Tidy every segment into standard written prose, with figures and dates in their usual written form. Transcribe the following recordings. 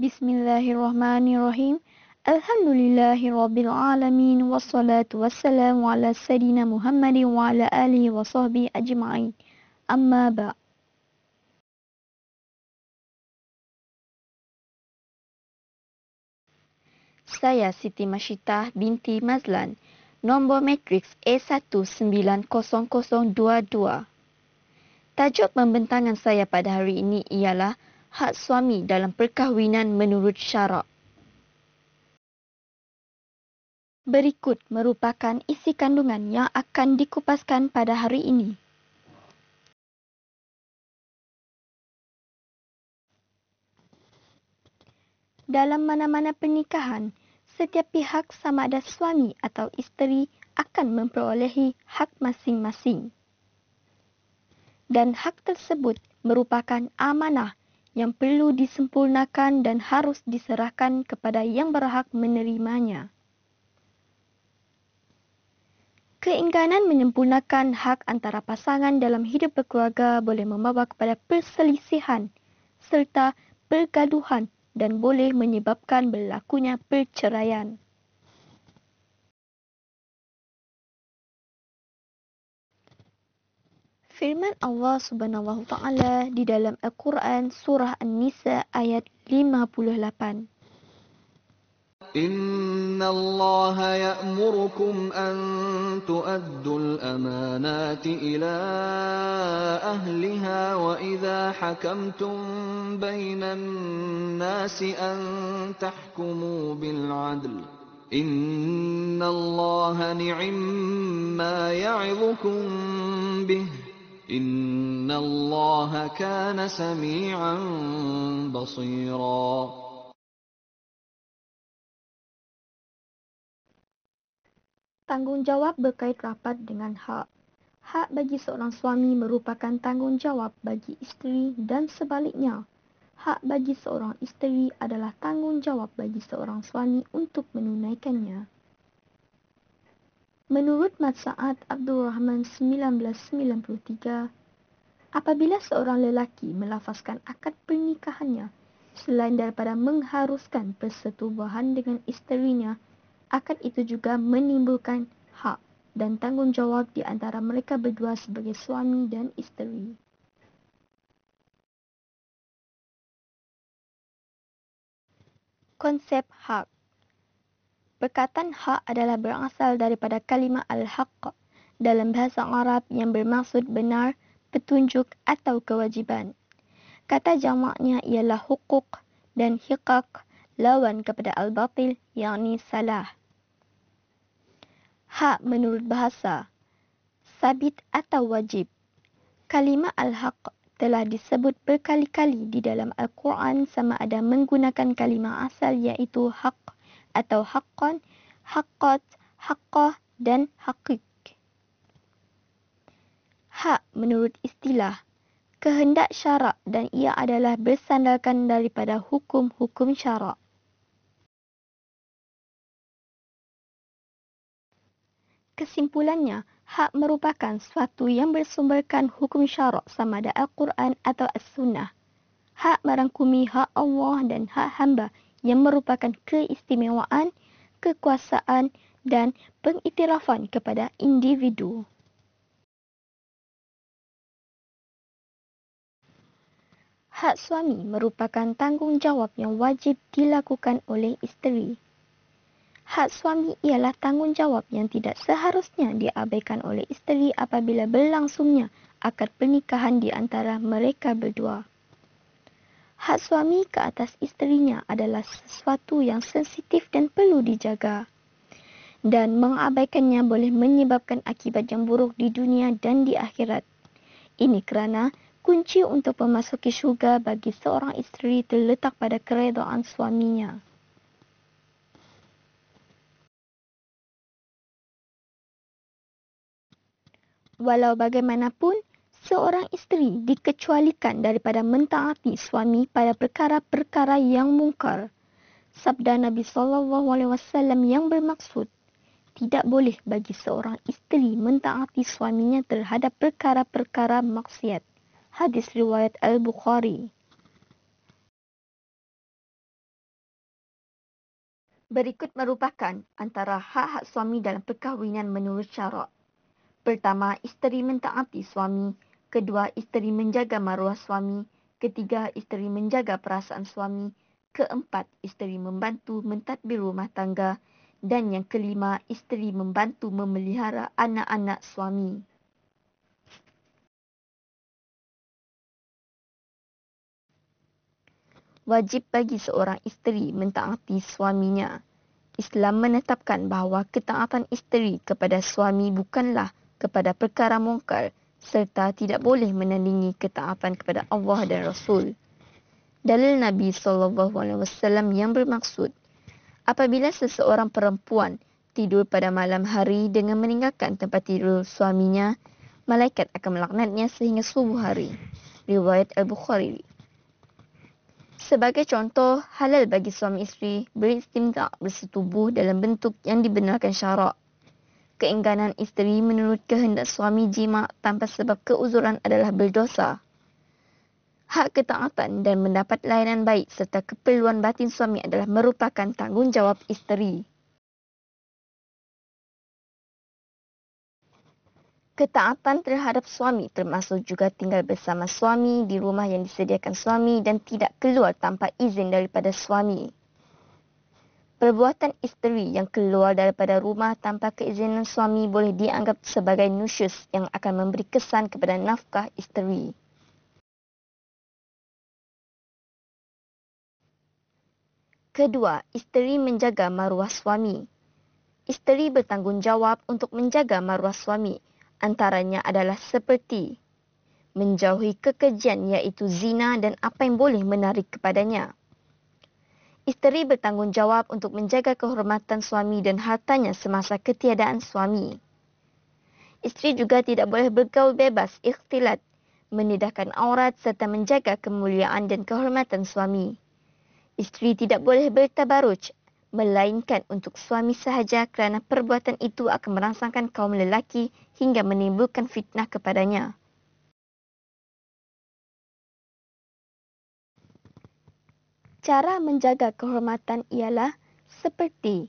Bismillahirrahmanirrahim. Alhamdulillahirrabbilalamin. Wassalatu wassalamu ala sayyidina Muhammadin wa ala alihi wa sahbihi ajma'in. Amma ba'. Saya Siti Masyitah binti Mazlan. Nombor matriks A1900022. Tajuk pembentangan saya pada hari ini ialah hak suami dalam perkahwinan menurut syarak. Berikut merupakan isi kandungan yang akan dikupaskan pada hari ini. Dalam mana-mana pernikahan, setiap pihak sama ada suami atau isteri akan memperolehi hak masing-masing. Dan hak tersebut merupakan amanah yang perlu disempurnakan dan harus diserahkan kepada yang berhak menerimanya. Keengganan menyempurnakan hak antara pasangan dalam hidup berkeluarga boleh membawa kepada perselisihan serta pergaduhan dan boleh menyebabkan berlakunya perceraian. Firman Allah Subhanahu wa taala di dalam Al-Quran surah An-Nisa ayat 58. Inna Allah ya'murukum an tu'addul amanati ila ahliha wa idha hakamtum bainan nasi an tahkumu bil 'adl. Inna Allah ni'imma ya'idukum bih. Inna Allah kana sami'an basira. Tanggungjawab berkait rapat dengan hak. Hak bagi seorang suami merupakan tanggungjawab bagi isteri dan sebaliknya. Hak bagi seorang isteri adalah tanggungjawab bagi seorang suami untuk menunaikannya. Menurut Matsaat Abdul Rahman 1993, apabila seorang lelaki melafazkan akad pernikahannya selain daripada mengharuskan persetubuhan dengan isterinya, akad itu juga menimbulkan hak dan tanggungjawab di antara mereka berdua sebagai suami dan isteri. Konsep hak. Perkataan hak adalah berasal daripada kalimah al-haqq dalam bahasa Arab yang bermaksud benar, petunjuk atau kewajiban. Kata jamaknya ialah hukuk dan hiqaq, lawan kepada al-batil yakni salah. Hak menurut bahasa, sabit atau wajib. Kalimah al-haqq telah disebut berkali-kali di dalam Al-Quran sama ada menggunakan kalimah asal iaitu haq atau haqqan, haqqat, haqqah dan haqiq. Hak menurut istilah, kehendak syarak dan ia adalah bersandarkan daripada hukum-hukum syarak. Kesimpulannya, hak merupakan suatu yang bersumberkan hukum syarak sama ada Al-Quran atau As-Sunnah. Hak merangkumi hak Allah dan hak hamba yang merupakan keistimewaan, kekuasaan dan pengiktirafan kepada individu. Hak suami merupakan tanggungjawab yang wajib dilakukan oleh isteri. Hak suami ialah tanggungjawab yang tidak seharusnya diabaikan oleh isteri apabila berlangsungnya akad pernikahan di antara mereka berdua. Hak suami ke atas isterinya adalah sesuatu yang sensitif dan perlu dijaga. Dan mengabaikannya boleh menyebabkan akibat yang buruk di dunia dan di akhirat. Ini kerana kunci untuk memasuki syurga bagi seorang isteri terletak pada keredaan suaminya. Walau bagaimanapun, seorang isteri dikecualikan daripada mentaati suami pada perkara-perkara yang mungkar. Sabda Nabi SAW yang bermaksud, tidak boleh bagi seorang isteri mentaati suaminya terhadap perkara-perkara maksiat. Hadis riwayat Al-Bukhari. Berikut merupakan antara hak-hak suami dalam perkahwinan menurut syarak. Pertama, isteri mentaati suami. Kedua, isteri menjaga maruah suami. Ketiga, isteri menjaga perasaan suami. Keempat, isteri membantu mentadbir rumah tangga. Dan yang kelima, isteri membantu memelihara anak-anak suami. Wajib bagi seorang isteri mentaati suaminya. Islam menetapkan bahawa ketaatan isteri kepada suami bukanlah kepada perkara mungkar serta tidak boleh menandingi ketaatan kepada Allah dan Rasul. Dalil Nabi SAW yang bermaksud, apabila seseorang perempuan tidur pada malam hari dengan meninggalkan tempat tidur suaminya, malaikat akan melaknatnya sehingga subuh hari. Riwayat Al-Bukhari. Sebagai contoh, halal bagi suami isteri beristimta' bersetubuh dalam bentuk yang dibenarkan syarak. Keengganan isteri menurut kehendak suami jima' tanpa sebab keuzuran adalah berdosa. Hak ketaatan dan mendapat layanan baik serta keperluan batin suami adalah merupakan tanggungjawab isteri. Ketaatan terhadap suami termasuk juga tinggal bersama suami di rumah yang disediakan suami dan tidak keluar tanpa izin daripada suami. Perbuatan isteri yang keluar daripada rumah tanpa keizinan suami boleh dianggap sebagai nusyus yang akan memberi kesan kepada nafkah isteri. Kedua, isteri menjaga maruah suami. Isteri bertanggungjawab untuk menjaga maruah suami. Antaranya adalah seperti menjauhi kekejian iaitu zina dan apa yang boleh menarik kepadanya. Isteri bertanggungjawab untuk menjaga kehormatan suami dan hartanya semasa ketiadaan suami. Isteri juga tidak boleh bergaul bebas, ikhtilat, menidahkan aurat serta menjaga kemuliaan dan kehormatan suami. Isteri tidak boleh bertabaruj, melainkan untuk suami sahaja kerana perbuatan itu akan merangsangkan kaum lelaki hingga menimbulkan fitnah kepadanya. Cara menjaga kehormatan ialah seperti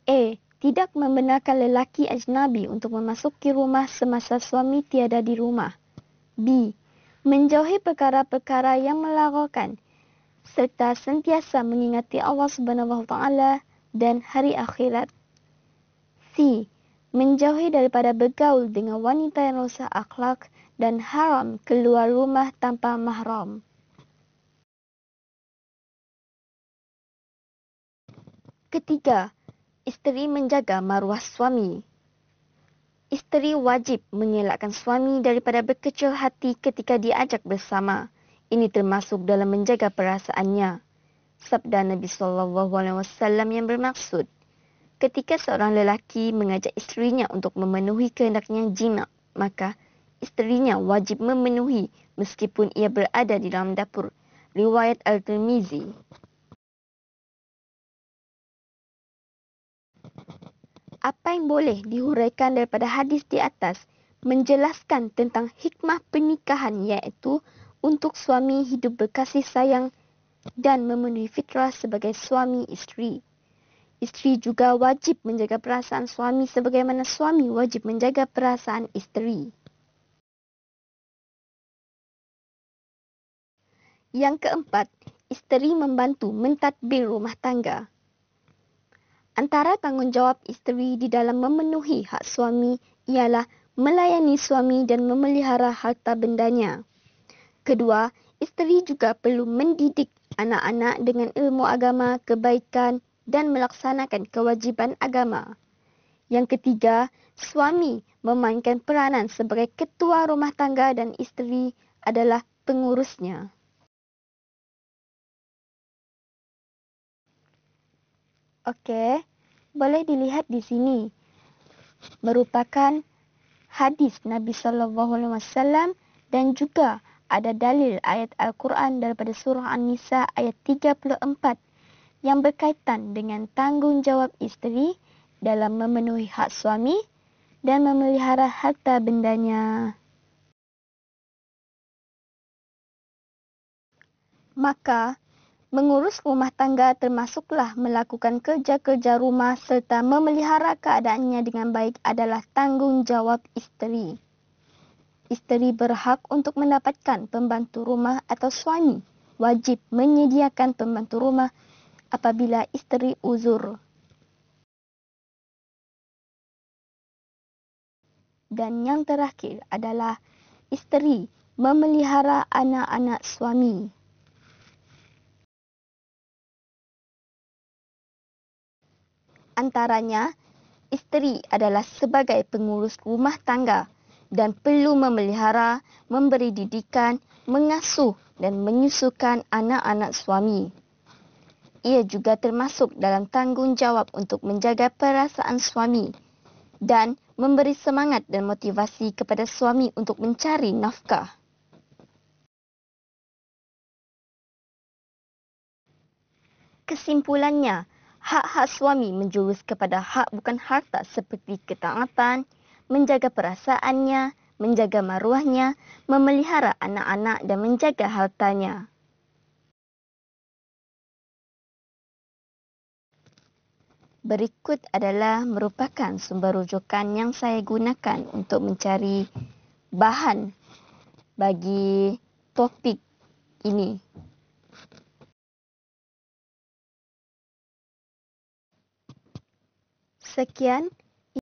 A. Tidak membenarkan lelaki ajnabi untuk memasuki rumah semasa suami tiada di rumah. B. Menjauhi perkara-perkara yang melarakan serta sentiasa mengingati Allah SWT dan hari akhirat. C. Menjauhi daripada bergaul dengan wanita yang rosak akhlak dan haram keluar rumah tanpa mahram. Ketiga, isteri menjaga maruah suami. Isteri wajib mengelakkan suami daripada berkecil hati ketika diajak bersama. Ini termasuk dalam menjaga perasaannya. Sabda Nabi SAW yang bermaksud, ketika seorang lelaki mengajak isterinya untuk memenuhi kehendaknya jima', maka isterinya wajib memenuhi meskipun ia berada di dalam dapur. Riwayat Al-Tirmizi. Apa yang boleh dihuraikan daripada hadis di atas menjelaskan tentang hikmah pernikahan iaitu untuk suami hidup berkasih sayang dan memenuhi fitrah sebagai suami isteri. Isteri juga wajib menjaga perasaan suami sebagaimana suami wajib menjaga perasaan isteri. Yang keempat, isteri membantu mentadbir rumah tangga. Antara tanggungjawab isteri di dalam memenuhi hak suami ialah melayani suami dan memelihara harta bendanya. Kedua, isteri juga perlu mendidik anak-anak dengan ilmu agama, kebaikan dan melaksanakan kewajiban agama. Yang ketiga, suami memainkan peranan sebagai ketua rumah tangga dan isteri adalah pengurusnya. Okey, boleh dilihat di sini. Merupakan hadis Nabi SAW dan juga ada dalil ayat Al-Quran daripada surah An-Nisa ayat 34 yang berkaitan dengan tanggungjawab isteri dalam memenuhi hak suami dan memelihara harta bendanya. Maka, Mengurus rumah tangga termasuklah melakukan kerja-kerja rumah serta memelihara keadaannya dengan baik adalah tanggungjawab isteri. Isteri berhak untuk mendapatkan pembantu rumah atau suami wajib menyediakan pembantu rumah apabila isteri uzur. Dan yang terakhir adalah isteri memelihara anak-anak suami. Antaranya, isteri adalah sebagai pengurus rumah tangga dan perlu memelihara, memberi didikan, mengasuh dan menyusukan anak-anak suami. Ia juga termasuk dalam tanggungjawab untuk menjaga perasaan suami dan memberi semangat dan motivasi kepada suami untuk mencari nafkah. Kesimpulannya, hak-hak suami menjurus kepada hak bukan harta seperti ketaatan, menjaga perasaannya, menjaga maruahnya, memelihara anak-anak dan menjaga hartanya. Berikut adalah merupakan sumber rujukan yang saya gunakan untuk mencari bahan bagi topik ini. Sekian